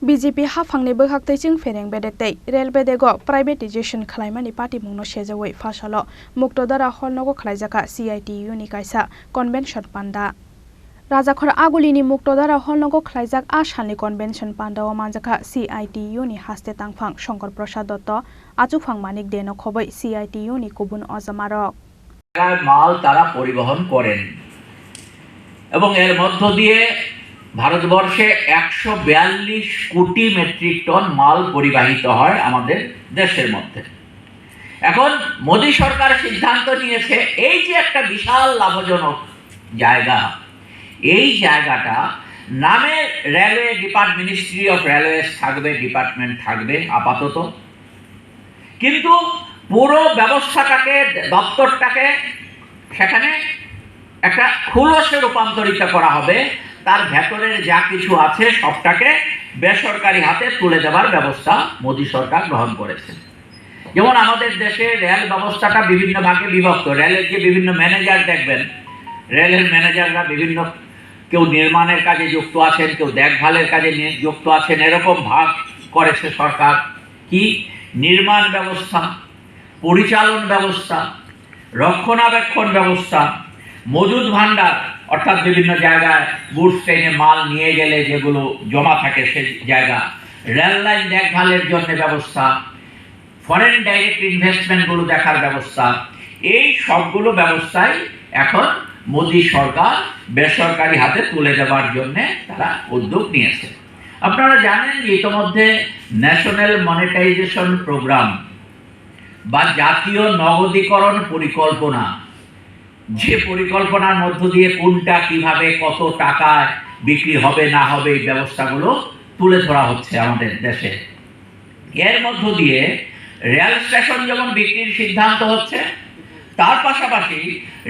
BJP hafangni bwkhakteijing fereng bedetei rail bedego privatization khlaimani party mungno sejawai Phasalo Mukta Dhara Nogo Khlaijakha CITU ni Kaisa convention Panda Rajakhor agulini Mukta Dhara Nogo Khlaijak asalni convention Panda o manjakha CITU ni haste tangphang Shankar Prasad Dotto achukphang manik deno khobai CITU ni kubun ojamarok মাল তারা পরিবহন করেন এবং এর মধ্য দিয়ে ভারতবর্ষে 142 কোটি মেট্রিক টন মাল পরিবাহিত হয় আমাদের দেশের মধ্যে। এখন মোদি সরকার সিদ্ধান্ত নিয়েছে এই যে একটা বিশাল লাভজনক জায়গা, এই জায়গাটা নামে railway department, ministry of railways থাকবে, ডিপার্টমেন্ট থাকবে আপাতত, কিন্তু পুরো ব্যবস্থাটাকে, দপ্তরটাকে সেখানে একটা খুলসে রূপান্তরিত করা হবে। তার ভেতরের যা কিছু আছে সবটাকে বেসরকারি হাতে তুলে দেওয়ার ব্যবস্থা মোদি সরকার গ্রহণ করেছে। যেমন আমাদের দেশে রেল ব্যবস্থাটা বিভিন্ন ভাগে বিভক্ত। রেলের যে বিভিন্ন ম্যানেজার দেখবেন, রেলের ম্যানেজাররা বিভিন্ন, কেউ নির্মাণের কাজে যুক্ত আছেন, কেউ দেখভালের কাজে যুক্ত আছেন, এরকম ভাগ করেছে সরকার। কি নির্মাণ ব্যবস্থা, পরিচালন ব্যবস্থা, রক্ষণাবেক্ষণ ব্যবস্থা, মজুদ ভান্ডার অর্থাৎ বিভিন্ন জায়গায় গুডস ট্রেনে মাল নিয়ে গেলে যেগুলো জমা থাকে সে জায়গা, রেল লাইন দেখভালের জন্য ব্যবস্থা, ফরেন ডাইরেক্ট ইনভেস্টমেন্টগুলো দেখার ব্যবস্থা, এই সবগুলো ব্যবস্থাই এখন মোদি সরকার বেসরকারি হাতে তুলে দেওয়ার জন্য তারা উদ্যোগ নিয়েছে। আপনারা জানেন যে ইতিমধ্যে ন্যাশনাল মনিটাইজেশন প্রোগ্রাম বা জাতীয় নগদীকরণ পরিকল্পনা, যে পরিকল্পনার মধ্য দিয়ে কোনটা কিভাবে কত টাকায় বিক্রি হবে না হবে এই ব্যবস্থাগুলো তুলে ধরা হচ্ছে আমাদের দেশে। এর মধ্য দিয়ে রেল স্টেশন যেমন বিক্রির সিদ্ধান্ত হচ্ছে, তার পাশাপাশি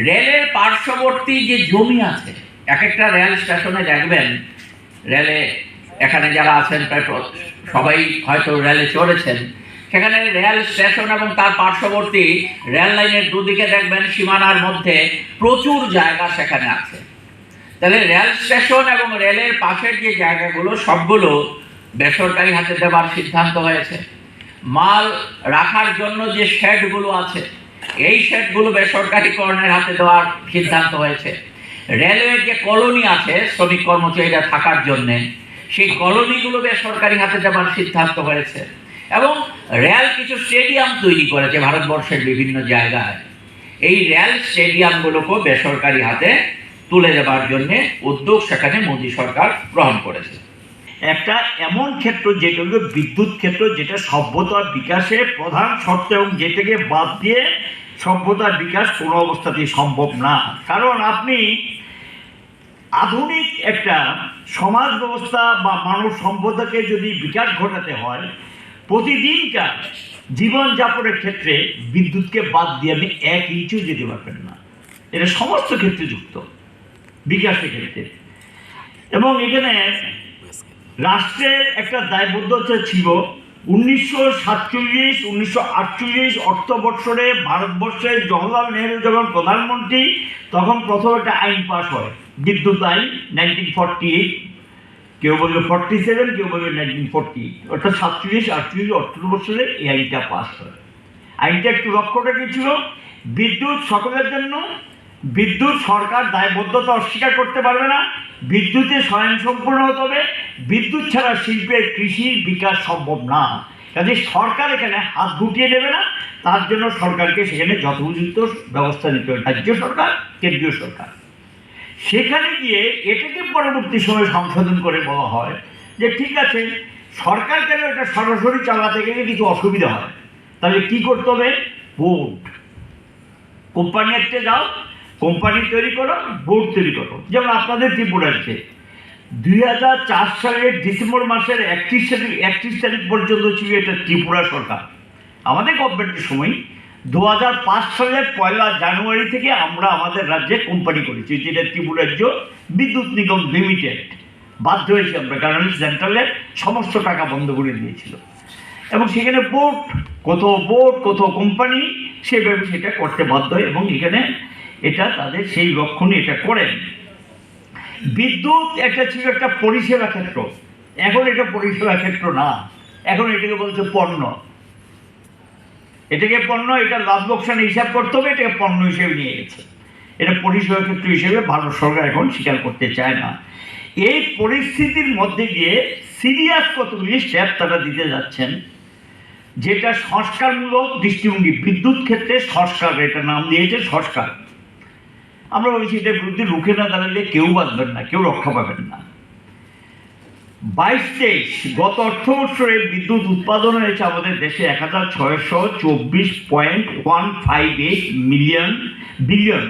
রেলের পার্শ্ববর্তী যে জমি আছে, এক একটা রেল স্টেশনে দেখবেন, রেলে এখানে যারা আছেন প্রায় সবাই হয়তো রেলে চড়েছেন, সেখানে রেল স্টেশন এবং তার পার্শ্ববর্তী রেল লাইনের দুদিকে দেখবেন সীমানার মধ্যে প্রচুর জায়গা সেখানে আছে। তাহলে রেল স্টেশন এবং রেলের পাশের যে জায়গাগুলো সবগুলো বেসরকারি হাতে দেওয়ার সিদ্ধান্ত হয়েছে। মাল রাখার জন্য যে শেডগুলো আছে, এই শেডগুলো বেসরকারিকরণের হাতে দেওয়ার সিদ্ধান্ত হয়েছে। রেলওয়ের যে কলোনি আছে শ্রমিক কর্মচারীরা থাকার জন্যে, সেই কলোনিগুলো বেসরকারি হাতে দেওয়ার সিদ্ধান্ত হয়েছে। এবং রেল কিছু স্টেডিয়াম তৈরি করেছে ভারতবর্ষের বিভিন্ন জায়গায়, এই রেল স্টেডিয়ামগুলোকেও বেসরকারি হাতে তুলে দেওয়ার জন্য উদ্যোগ সেখানে মোদি সরকার গ্রহণ করেছে। একটা এমন ক্ষেত্র যেটা হলো বিদ্যুৎ ক্ষেত্র, যেটা সভ্যতার বিকাশের প্রধান শর্ত এবং যেটাকে বাদ দিয়ে সভ্যতার বিকাশ কোনো অবস্থাতেই সম্ভব না। কারণ আপনি আধুনিক একটা সমাজ ব্যবস্থা বা মানব সভ্যতাকে যদি বিকাশ ঘটাতে হয়, প্রতিদিনকার জীবনযাপনের ক্ষেত্রে বিদ্যুৎকে বাদ দিয়ে আপনি 1 ইঞ্চিও যেতে পারবেন না। এটা সমস্ত ক্ষেত্রে যুক্ত বিকাশের ক্ষেত্রে। এবং এখানে রাষ্ট্রের একটা দায়বদ্ধতা ছিল 1947-1948 অর্থ বৎসরে ভারতবর্ষের জওহরলাল নেহরু যখন প্রধানমন্ত্রী, তখন প্রথম একটা আইন পাস হয়, বিদ্যুৎ আইন 1948, কেউ বলবে 47, কেউ বলবে 1948, অর্থাৎ 47-48 অর্থ বৎসরে এই আইনটা পাস হয়। আইনটা একটু লক্ষ্যটা কি ছিল? বিদ্যুৎ সকলের জন্য, বিদ্যুৎ সরকার দায়বদ্ধতা অস্বীকার করতে পারবে না, বিদ্যুতে স্বয়ংসম্পূর্ণ হতে হবে, বিদ্যুৎ ছাড়া শিল্পের কৃষির বিকাশ সম্ভব না। কাজে সরকার এখানে হাত গুটিয়ে নেবে না, তার জন্য সরকারকে সেখানে যথোপযুক্ত ব্যবস্থা নিতে হবে, রাজ্য সরকার, কেন্দ্রীয় সরকার। সেখানে গিয়ে এটাকে পরবর্তী সময় সংশোধন করে বলা হয় যে ঠিক আছে, সরকার কেন এটা সরাসরি চালাতে গেলে কিছু অসুবিধা হয়, তাহলে কি করতে হবে? বোর্ড, কোম্পানি একটা যাও, কোম্পানি তৈরি করো, বোর্ড তৈরি করো। যেমন আপনাদের ত্রিপুরাতে 2004 সালের ডিসেম্বর মাসের 31 তারিখ পর্যন্ত ছিল এটা ত্রিপুরা সরকার। আমাদের গভর্নমেন্টের সময় 2005 সালের 1 জানুয়ারি থেকে আমরা আমাদের রাজ্যে কোম্পানি করেছি, যেটা ত্রিপুরা রাজ্য বিদ্যুৎ নিগম লিমিটেড। বাধ্য হয়েছি আমরা, কারণ সেন্ট্রালের সমস্ত টাকা বন্ধ করে দিয়েছিল। এবং সেখানে বোর্ড, কত কোম্পানি সেভাবে সেটা করতে বাধ্য হয়, এবং এখানে এটা তাদের সেই লক্ষণে এটা করেন। বিদ্যুৎ একটা ছিল একটা পরিষেবা ক্ষেত্র, এখন এটা পরিষেবা ক্ষেত্র না, এখন এটাকে বলছে পণ্য। এটাকে পণ্য, এটা লাভ লোকসান হিসাব করতে হবে, এটাকে পণ্য হিসেবে নিয়ে গেছে। এটা পরিষেবা ক্ষেত্র হিসেবে ভারত সরকার এখন স্বীকার করতে চায় না। এই পরিস্থিতির মধ্যে গিয়ে সিরিয়াস কতগুলি স্টেপ তারা দিতে যাচ্ছেন, যেটা সংস্কারমূলক দৃষ্টিভঙ্গি। বিদ্যুৎ ক্ষেত্রে সংস্কার, এটা নাম দিয়েছে সংস্কার। আমরা বলছি এটার বিরুদ্ধে রুখে না দাঁড়ালে কেউ বাঁচবেন না, কেউ রক্ষা পাবেন না। 22-23 গত অর্থবৎসরে বিদ্যুৎ উৎপাদন হয়েছে আমাদের দেশে 1624.158 বিলিয়ন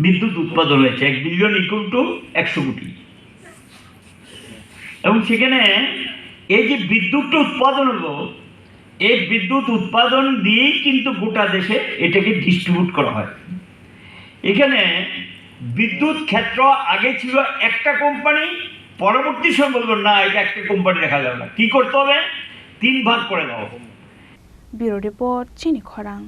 বিদ্যুৎ উৎপাদন হয়েছে। 1 বিলিয়ন ইকুয়াল টু 100 কোটি। এবং সেখানে এই যে বিদ্যুৎটা উৎপাদন হলো, এই বিদ্যুৎ উৎপাদন দিয়েই কিন্তু গোটা দেশে এটাকে ডিস্ট্রিবিউট করা হয়। এখানে বিদ্যুৎ ক্ষেত্র আগে ছিল একটা কোম্পানি, পরবর্তী সময় বলবো না এটা একটা কোম্পানি দেখা যাবে না, কি করতে হবে 3 ভাগ করে দাও। ব্যুরো রিপোর্ট, চিনি, খরাং।